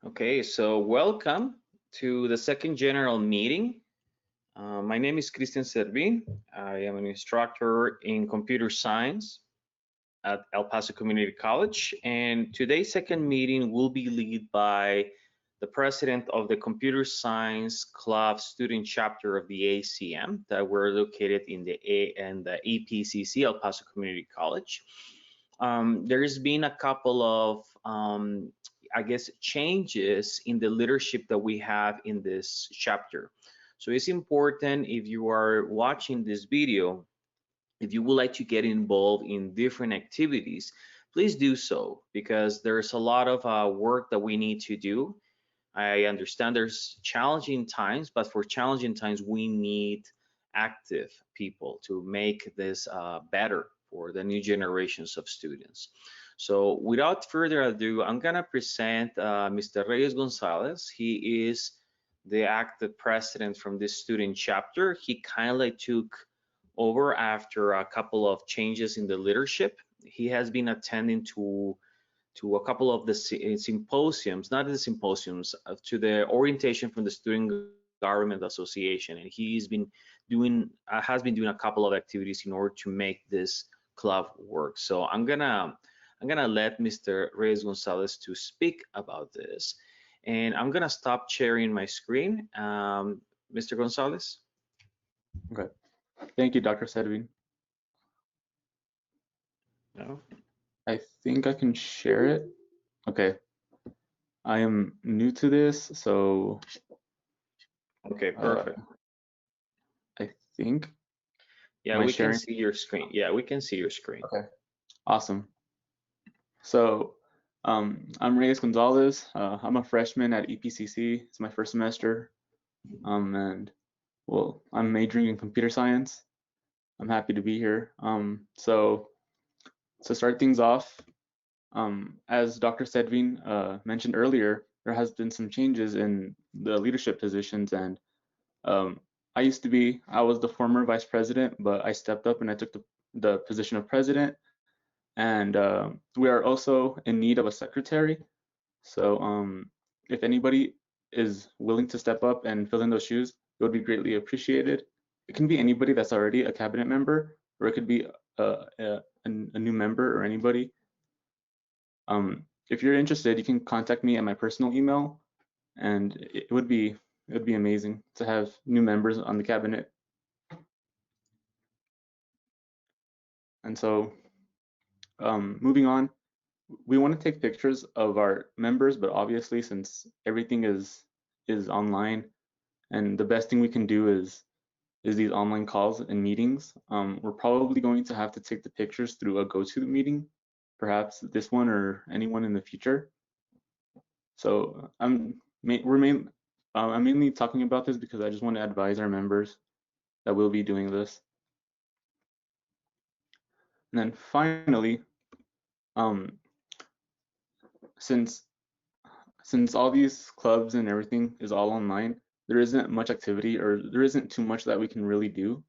Okay, so welcome to the second general meeting. My name is Christian Servin. I am an instructor in computer science at El Paso Community College, and today's second meeting will be led by the president of the Computer Science Club student chapter of the ACM that we're located in the EPCC, El Paso Community College. There's been a couple of I guess changes in the leadership that we have in this chapter. So it's important, if you are watching this video, if you would like to get involved in different activities, please do so, because there's a lot of work that we need to do. I understand there's challenging times, but for challenging times, we need active people to make this better for the new generations of students. So without further ado, I'm gonna present Mr. Reyes Gonzalez. He is the active president from this student chapter. He kindly took over after a couple of changes in the leadership. He has been attending to a couple of the symposiums, not the symposiums, to the orientation from the Student Government Association, and has been doing a couple of activities in order to make this club work. So I'm gonna let Mr. Reyes Gonzalez to speak about this, and I'm gonna stop sharing my screen. Mr. Gonzalez. Okay. Thank you, Dr. Sedwin. No. I think I can share it. Okay. I am new to this, so Okay, perfect. I think. Yeah, Am I we can sharing? see your screen. Yeah, we can see your screen. Okay. Awesome. So I'm Reyes Gonzalez. I'm a freshman at EPCC. It's my first semester. And well, I'm majoring in computer science. I'm happy to be here. So to start things off, as Dr. Sedvin mentioned earlier, there has been some changes in the leadership positions, and I was the former vice president, but I stepped up and I took the position of president, and we are also in need of a secretary. So if anybody is willing to step up and fill in those shoes, it would be greatly appreciated. It can be anybody that's already a cabinet member, or it could be a new member or anybody. If you're interested, you can contact me at my personal email, and it would be amazing to have new members on the cabinet. And so, moving on, we want to take pictures of our members, but obviously, since everything is online, and the best thing we can do is these online calls and meetings, we're probably going to have to take the pictures through a GoToMeeting, perhaps this one or anyone in the future. So I'm mainly talking about this because I just want to advise our members that we'll be doing this. And then finally, um, since all these clubs and everything is all online, there isn't much activity, or there isn't too much that we can really do.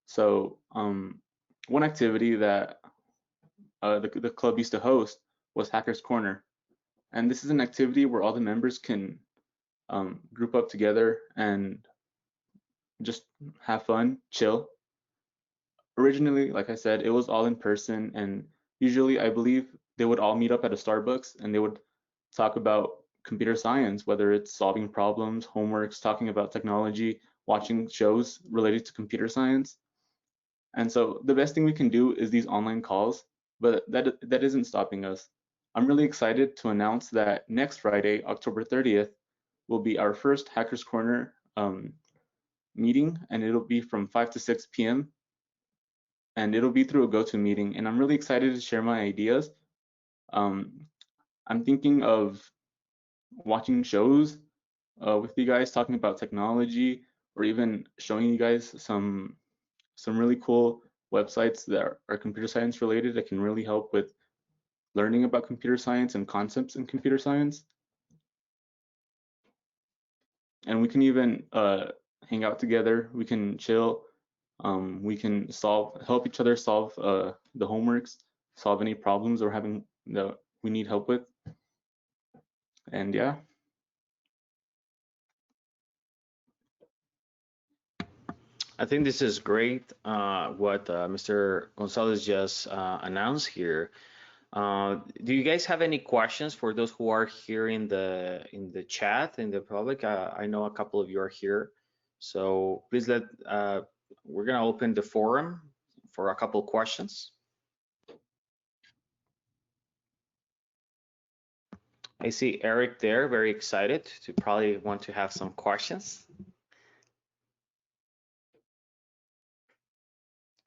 So one activity that the club used to host was Hackers Corner. And this is an activity where all the members can group up together and just have fun, chill. Originally, like I said, it was all in person, and usually I believe they would all meet up at a Starbucks and they would talk about computer science, whether it's solving problems, homeworks, talking about technology, watching shows related to computer science. And so the best thing we can do is these online calls, but that isn't stopping us. I'm really excited to announce that next Friday, October 30th, will be our first Hackers Corner meeting, and it'll be from 5 to 6 p.m. and it'll be through a GoToMeeting. And I'm really excited to share my ideas. I'm thinking of watching shows with you guys, talking about technology, or even showing you guys some really cool websites that are computer science related that can really help with learning about computer science and concepts in computer science. And we can even hang out together. We can chill. We can help each other solve the homeworks, solve any problems or having we need help with. And yeah, I think this is great, what Mr. Gonzalez just announced here. Do you guys have any questions for those who are here in the chat, in the public? I know a couple of you are here, so please we're gonna open the forum for a couple of questions. I see Eric there, very excited to probably want to have some questions.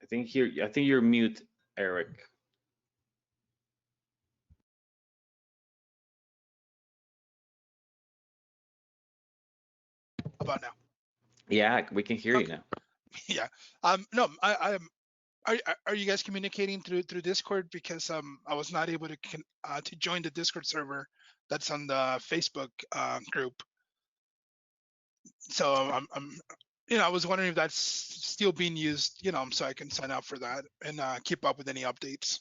I think you're mute, Eric. About now. Yeah, we can hear you Okay. now. Yeah. No, are you guys communicating through Discord? Because I was not able to join the Discord server that's on the Facebook group. So I was wondering if that's still being used, so I can sign up for that and keep up with any updates.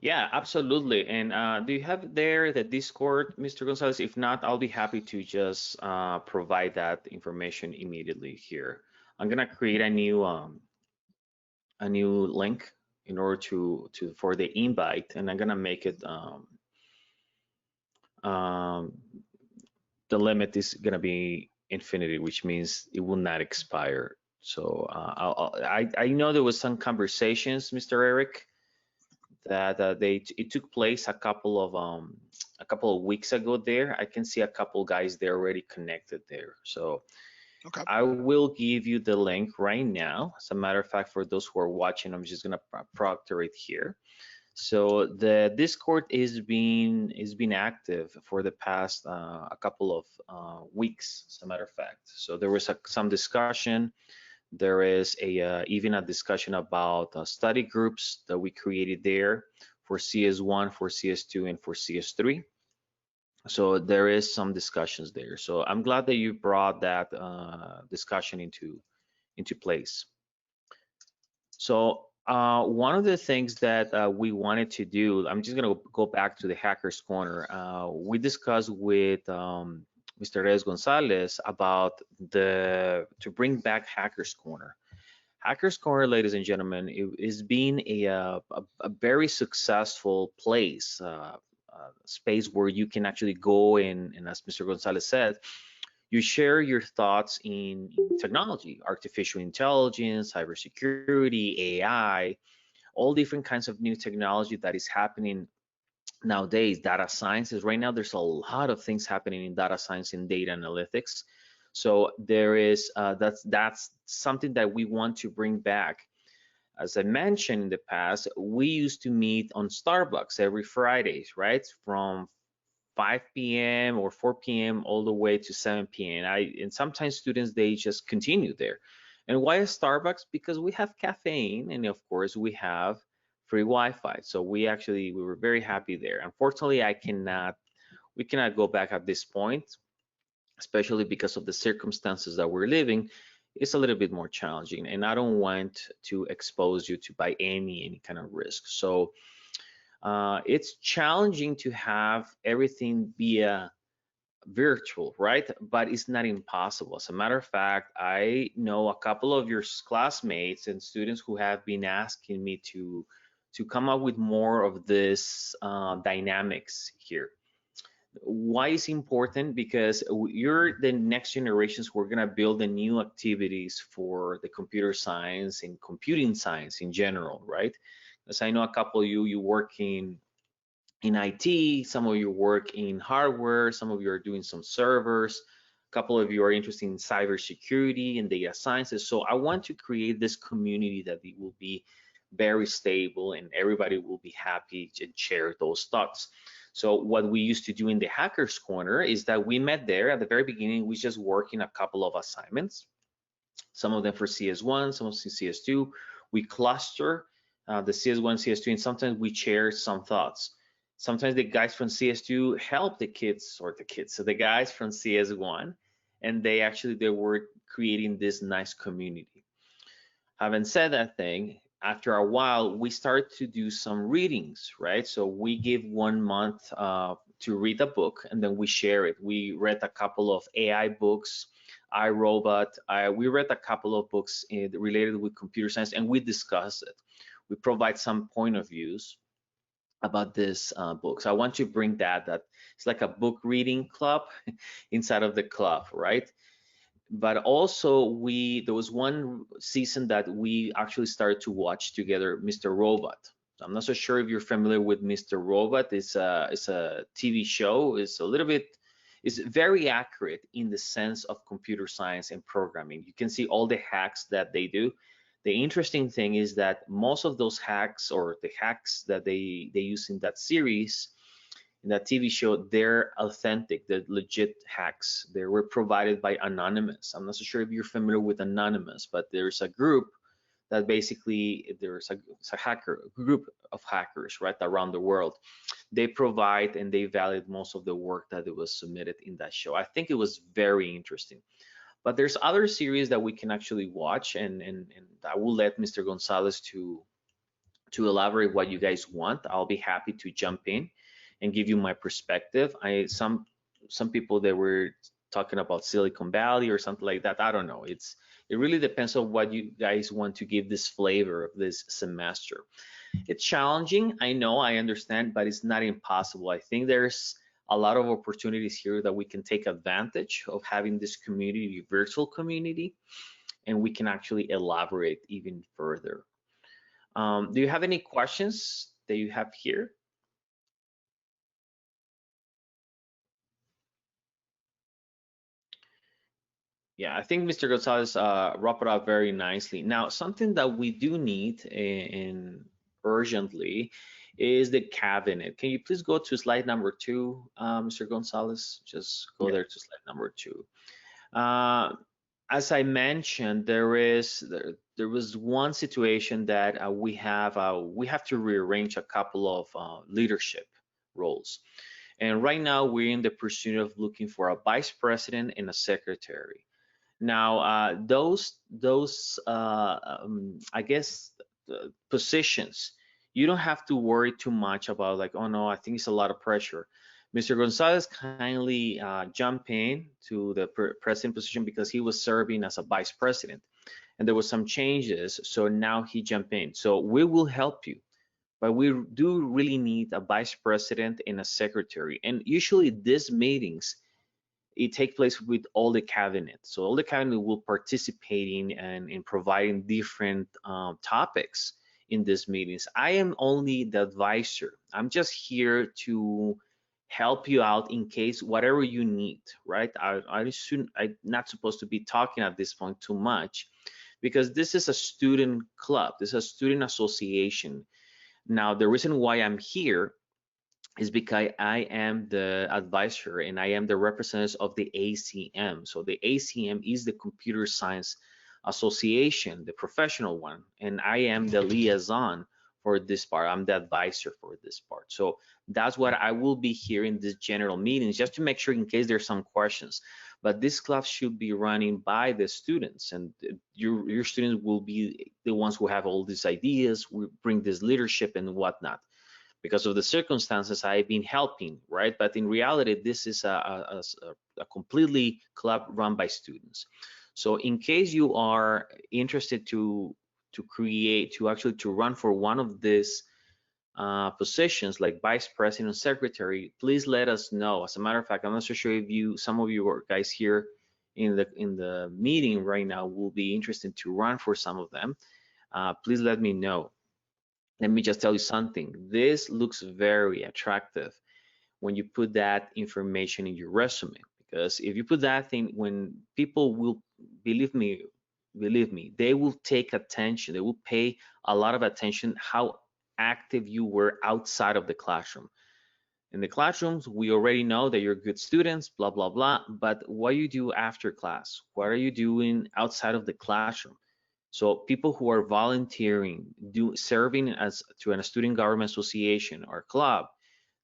Yeah, absolutely. And do you have there the Discord, Mr. Gonzalez? If not, I'll be happy to just provide that information immediately here. I'm gonna create a new link in order to for the invite, and I'm gonna make it um, the limit is gonna be infinity, which means it will not expire. So I know there was some conversations, Mr. Eric, that it took place a couple of weeks ago there. I can see a couple guys there already connected there. So Okay. I will give you the link right now. As a matter of fact, for those who are watching, I'm just gonna proctor it here. So the Discord is being active for the past a couple of weeks, as a matter of fact. So there was some discussion. There is even a discussion about study groups that we created there for CS1, for CS2, and for CS3. So there is some discussions there. So I'm glad that you brought that discussion into place. So one of the things that we wanted to do, I'm just gonna go back to the Hackers Corner. We discussed with Mr. Reyes Gonzalez about to bring back Hackers Corner. Hackers Corner, ladies and gentlemen, is being a very successful place, space where you can actually go in, and as Mr. Gonzalez said, you share your thoughts in technology, artificial intelligence, cybersecurity, AI, all different kinds of new technology that is happening nowadays. Data sciences, right now, there's a lot of things happening in data science and data analytics. So there is that's something that we want to bring back. As I mentioned in the past, we used to meet on Starbucks every Fridays, right? From 5 p.m. or 4 p.m. all the way to 7 p.m. And sometimes students they just continue there. And why is Starbucks? Because we have caffeine and of course we have free Wi-Fi. So we were very happy there. Unfortunately, we cannot go back at this point, especially because of the circumstances that we're living. It's a little bit more challenging, and I don't want to expose you to by any kind of risk. So it's challenging to have everything via virtual, right? But it's not impossible. As a matter of fact, I know a couple of your classmates and students who have been asking me to come up with more of this dynamics here. Why is important? Because you're the next generations. We're gonna build the new activities for the computer science and computing science in general, right? As I know a couple of you work in IT, some of you work in hardware, some of you are doing some servers, a couple of you are interested in cybersecurity and data sciences. So I want to create this community that it will be very stable and everybody will be happy to share those thoughts. So what we used to do in the Hackers Corner is that we met there at the very beginning. We just work in a couple of assignments, some of them for CS1, some of them CS2. We cluster the CS1, CS2, and sometimes we share some thoughts. Sometimes the guys from CS2 help so the guys from CS1, and they were creating this nice community. Having said that thing, after a while, we start to do some readings, right? So we give 1 month to read a book, and then we share it. We read a couple of AI books, iRobot. We read a couple of books related with computer science, and we discuss it. We provide some point of views about this book. So I want to bring that it's like a book reading club inside of the club, right? But also there was one season that we actually started to watch together, Mr. Robot. I'm not so sure if you're familiar with Mr. Robot. It's a TV show. It's very accurate in the sense of computer science and programming. You can see all the hacks that they do. The interesting thing is that most of those hacks, or the hacks that they use in that series, in that TV show, they're authentic, they're legit hacks. They were provided by Anonymous. I'm not so sure if you're familiar with Anonymous, but there's a group that basically it's a hacker a group of hackers right around the world. They provide and they validate most of the work that it was submitted in that show. I think it was very interesting. But there's other series that we can actually watch, and I will let Mr. Gonzalez to elaborate what you guys want. I'll be happy to jump in and give you my perspective. Some people that were talking about Silicon Valley or something like that. I don't know. It really depends on what you guys want to give this flavor of this semester. It's challenging, I know, I understand, but it's not impossible. I think there's a lot of opportunities here that we can take advantage of having this community, virtual community, and we can actually elaborate even further. Do you have any questions that you have here? Yeah, I think Mr. Gonzalez wrapped it up very nicely. Now, something that we do need in urgently is the cabinet. Can you please go to slide number 2, Mr. Gonzalez? Just go there to slide number 2. As I mentioned, there was one situation that we have to rearrange a couple of leadership roles. And right now we're in the pursuit of looking for a vice president and a secretary. Now, I guess, positions, you don't have to worry too much about, like, oh no, I think it's a lot of pressure. Mr. Gonzalez kindly jumped in to the president position because he was serving as a vice president, and there was some changes, so now he jumped in. So we will help you, but we do really need a vice president and a secretary. And usually these meetings, it takes place with all the cabinet. So all the cabinet will participate in and in providing different topics in these meetings. I am only the advisor. I'm just here to help you out in case whatever you need, right? I'm not supposed to be talking at this point too much, because this is a student club. This is a student association. Now, the reason why I'm here is because I am the advisor and I am the representative of the ACM. So the ACM is the Computer Science Association, the professional one, and I am the liaison for this part. I'm the advisor for this part. So that's what I will be here in this general meetings, just to make sure in case there's some questions. But this class should be running by the students, and your students will be the ones who have all these ideas, we bring this leadership and whatnot. Because of the circumstances, I've been helping, right? But in reality, this is a completely club run by students. So in case you are interested to run for one of these positions, like vice president, secretary, please let us know. As a matter of fact, I'm not so sure if some of you guys here in the meeting right now will be interested to run for some of them. Please let me know. Let me just tell you something. This looks very attractive when you put that information in your resume, because if you put that thing, when people will, believe me, they will take attention. They will pay a lot of attention how active you were outside of the classroom. In the classrooms, we already know that you're good students, blah, blah, blah. But what you do after class? What are you doing outside of the classroom? So people who are volunteering, serving as to a student government association or club,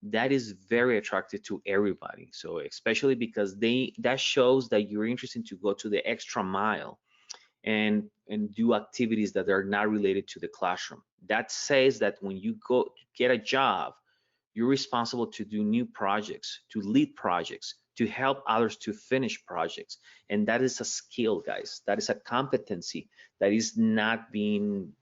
that is very attractive to everybody. So especially because that shows that you're interested to go to the extra mile and do activities that are not related to the classroom. That says that when you go to get a job, you're responsible to do new projects, to lead projects, to help others to finish projects. And that is a skill, guys. That is a competency that is not being,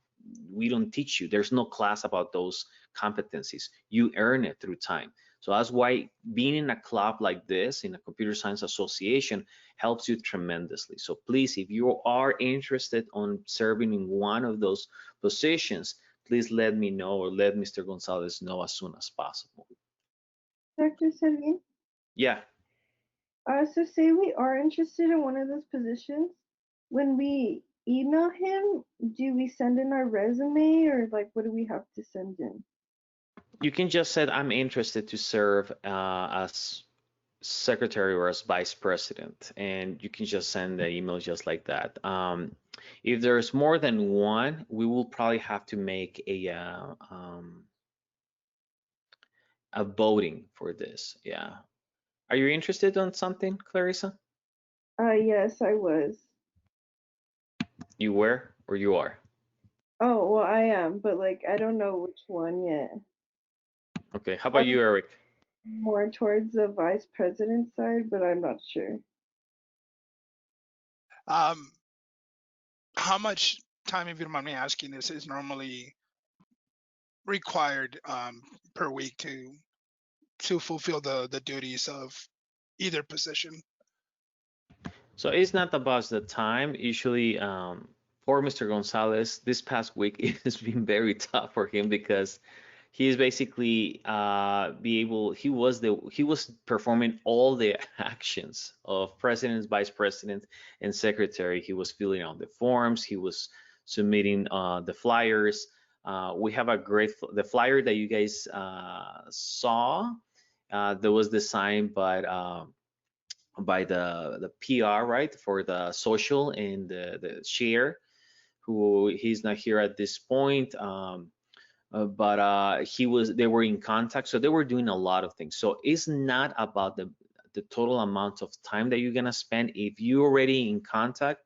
we don't teach you. There's no class about those competencies. You earn it through time. So that's why being in a club like this, in a computer science association, helps you tremendously. So please, if you are interested on serving in one of those positions, please let me know, or let Mr. Gonzalez know as soon as possible. Dr. Servin, Yeah, so say we are interested in one of those positions. When we email him, do we send in our resume, or like what do we have to send in? you can just say I'm interested to serve as secretary or as vice president, and you can just send the email just like that. If there's more than one, we will probably have to make a voting for this. Yeah. Are you interested on something, Clarissa? Yes, I was. You were or you are? Oh, well, I am, but like I don't know which one yet. Okay. How about you, Eric? More towards the vice president side, but I'm not sure. How much time, if you don't mind me asking, this is normally required per week to fulfill the duties of either position? So it's not about the time. Usually, for Mr. Gonzalez, this past week it has been very tough for him because he's basically he was performing all the actions of president, vice president, and secretary. He was filling out the forms. He was submitting the flyers. We have a great the flyer that you guys saw. That was designed by the PR, right, for the social and the share, who he's not here at this point. But they were in contact, so they were doing a lot of things. So it's not about the total amount of time that you're gonna spend. If you're already in contact,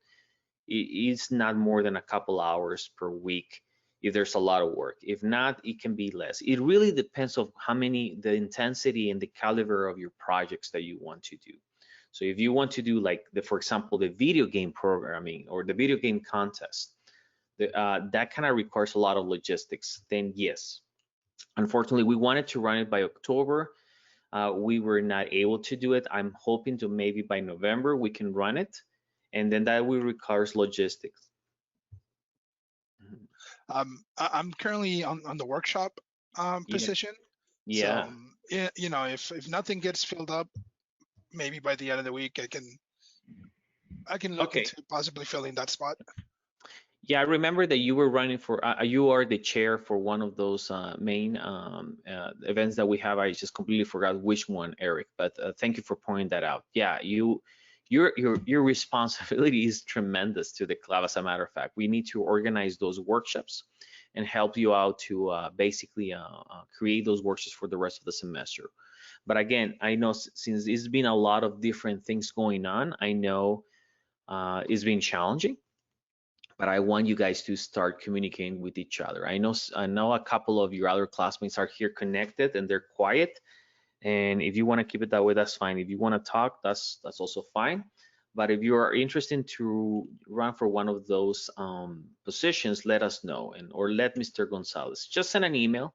it's not more than a couple hours per week if there's a lot of work. If not, it can be less. It really depends on the intensity and the caliber of your projects that you want to do. So if you want to do like for example, the video game programming or the video game contest, that kind of requires a lot of logistics, then yes. Unfortunately, we wanted to run it by October. We were not able to do it. I'm hoping to maybe by November we can run it, and then that will requires logistics. I'm currently on the workshop position. Yeah. So you know, if nothing gets filled up, maybe by the end of the week I can look Okay. into possibly filling that spot. Yeah, I remember that you were running for, you are the chair for one of those main events that we have. I just completely forgot which one, Eric, but thank you for pointing that out. Yeah, your responsibility is tremendous to the club. As a matter of fact, we need to organize those workshops and help you out to basically create those workshops for the rest of the semester. But again, I know since it's been a lot of different things going on, I know it's been challenging, but I want you guys to start communicating with each other. I know a couple of your other classmates are here connected and they're quiet. And if you want to keep it that way, that's fine. If you want to talk, that's also fine. But if you are interested to run for one of those positions, let us know, or let Mr. Gonzalez just send an email,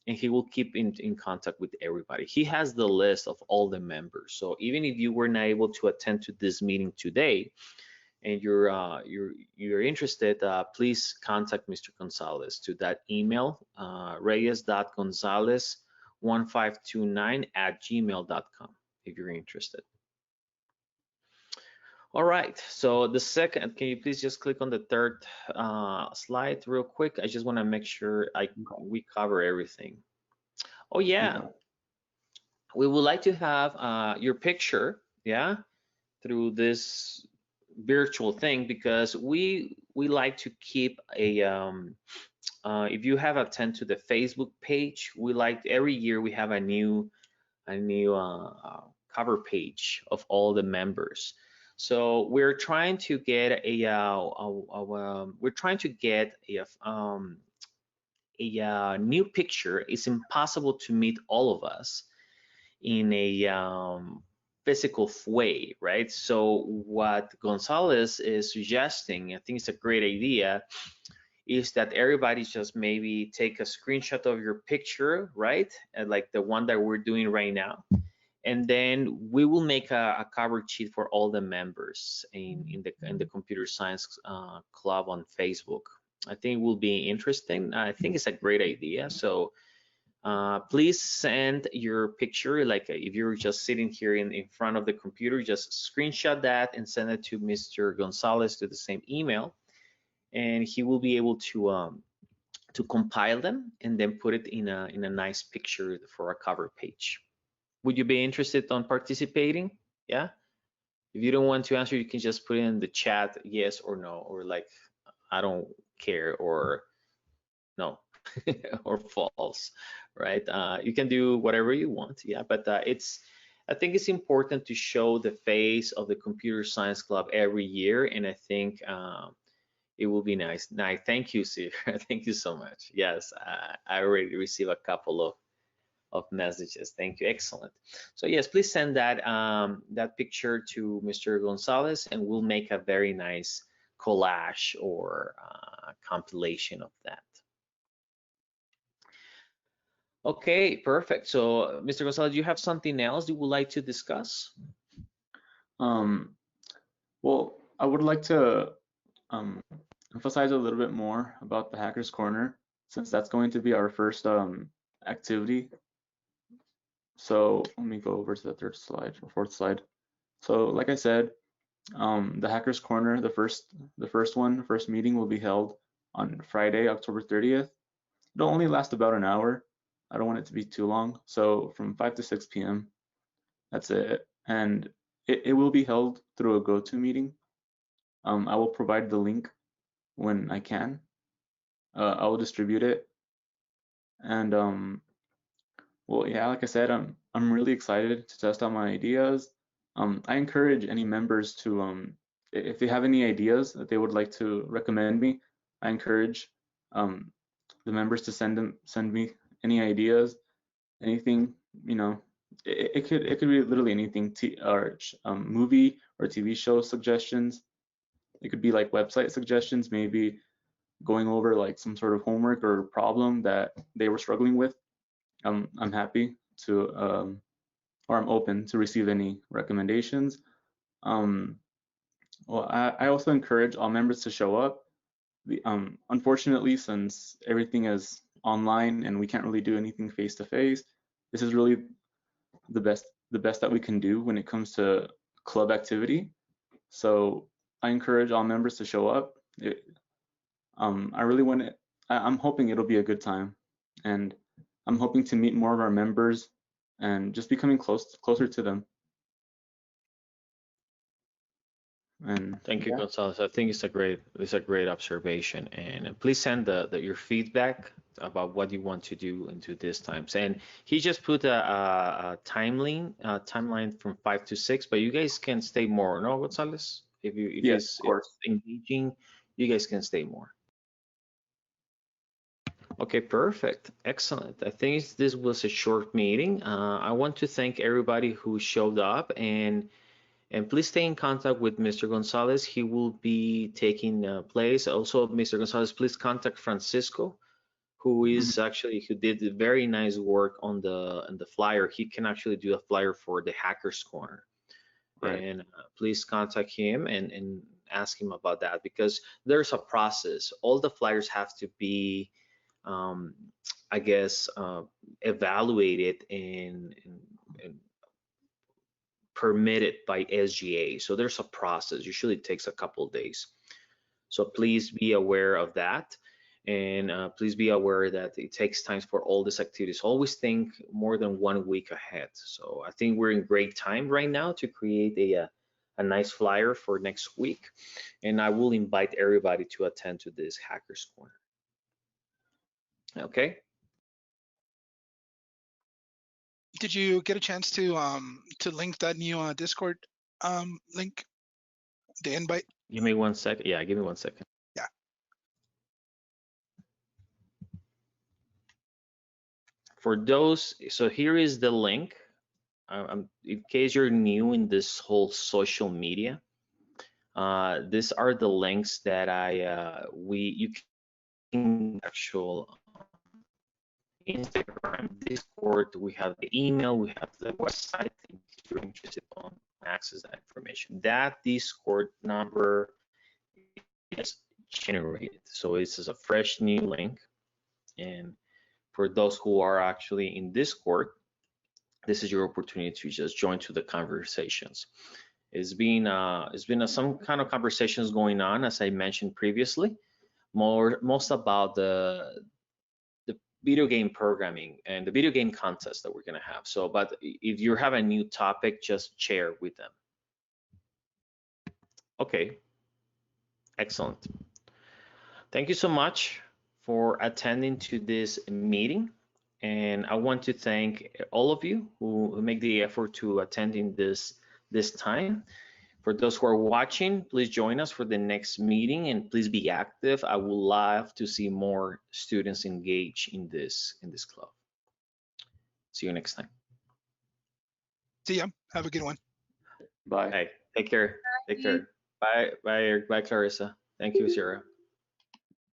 and he will keep in contact with everybody. He has the list of all the members. So even if you were not able to attend to this meeting today, and you're interested, please contact Mr. Gonzalez to that email, reyes.gonzalez1529@gmail.com if you're interested. All right, so the second, can you please just click on the third slide real quick? I just want to make sure we cover everything. Oh yeah, we would like to have your picture, yeah, through this virtual thing, because we like to keep a if you have attend to the Facebook page, we like every year we have a new cover page of all the members. So we're trying to get a new picture. It's impossible to meet all of us in a physical way, right? So what Gonzalez is suggesting, I think it's a great idea, is that everybody just maybe take a screenshot of your picture, right? And like the one that we're doing right now. And then we will make a cover sheet for all the members in the computer science club on Facebook. I think it will be interesting. I think it's a great idea. So please send your picture, like if you're just sitting here in front of the computer, just screenshot that and send it to Mr. Gonzalez to the same email, and he will be able to compile them and then put it in a nice picture for a cover page. Would you be interested on participating? Yeah. If you don't want to answer, you can just put in the chat yes or no, or like I don't care, or no, or false, right? You can do whatever you want, yeah. But I think it's important to show the face of the Computer Science Club every year, and I think it will be nice. Nice, thank you, sir. Thank you so much. Yes, I already received a couple of messages. Thank you. Excellent. So yes, please send that picture to Mr. Gonzalez, and we'll make a very nice collage or compilation of that. Okay, perfect. So Mr. Gonzalez, you have something else you would like to discuss? Well, I would like to emphasize a little bit more about the Hackers Corner, since that's going to be our first activity. So let me go over to the third slide or fourth slide. So like I said, the Hackers Corner, the first meeting will be held on Friday, October 30th. It'll only last about an hour. I don't want it to be too long. So from 5 to 6 p.m. That's it. And it will be held through a GoToMeeting. I will provide the link when I can. I will distribute it. And well, yeah, like I said, I'm really excited to test out my ideas. I encourage any members to, if they have any ideas that they would like to recommend me, I encourage the members to send me any ideas, anything, you know. It could be literally anything, or movie or TV show suggestions. It could be like website suggestions, maybe going over like some sort of homework or problem that they were struggling with. I'm happy to, or I'm open to receive any recommendations. Well, I also encourage all members to show up. Unfortunately, since everything is online and we can't really do anything face to face, this is really the best that we can do when it comes to club activity. So I encourage all members to show up. I really want it. I'm hoping it'll be a good time, and I'm hoping to meet more of our members and just becoming closer to them. And Thank you, yeah. Gonzalez. I think it's a great observation, and please send your feedback about what you want to do into these times. And he just put a timeline from 5 to 6, but you guys can stay more, no, Gonzalez? If Yes, of course. it's engaging, you guys can stay more. Okay, perfect. Excellent. I think this was a short meeting. I want to thank everybody who showed up, and please stay in contact with Mr. Gonzalez. He will be taking place. Also, Mr. Gonzalez, please contact Francisco, who is actually who did very nice work on the flyer. He can actually do a flyer for the Hackers Corner. Right. And please contact him and ask him about that, because there's a process. All the flyers have to be I guess evaluated and permitted by SGA. So there's a process. Usually it takes a couple of days. So please be aware of that, and please be aware that it takes time for all these activities. Always think more than 1 week ahead. So I think we're in great time right now to create a nice flyer for next week, and I will invite everybody to attend to this Hackers Corner. Okay. Did you get a chance to link that new Discord link, the invite? Give me 1 second. Yeah, give me 1 second. Yeah. For those, so here is the link. in case you're new in this whole social media, these are the links that you can actual Instagram, Discord, we have the email, we have the website if you're interested on access that information. That Discord number is generated. So this is a fresh new link. And for those who are actually in Discord, this is your opportunity to just join to the conversations. It's been some kind of conversations going on, as I mentioned previously, most about the video game programming and the video game contest that we're gonna have. So, but if you have a new topic, just share with them. Okay, excellent. Thank you so much for attending to this meeting. And I want to thank all of you who make the effort to attending this time. For those who are watching, please join us for the next meeting and please be active. I would love to see more students engage in this club. See you next time. See ya. Have a good one. Bye. Hey, take care. Take care. Bye, Clarissa. Thank you, Sarah.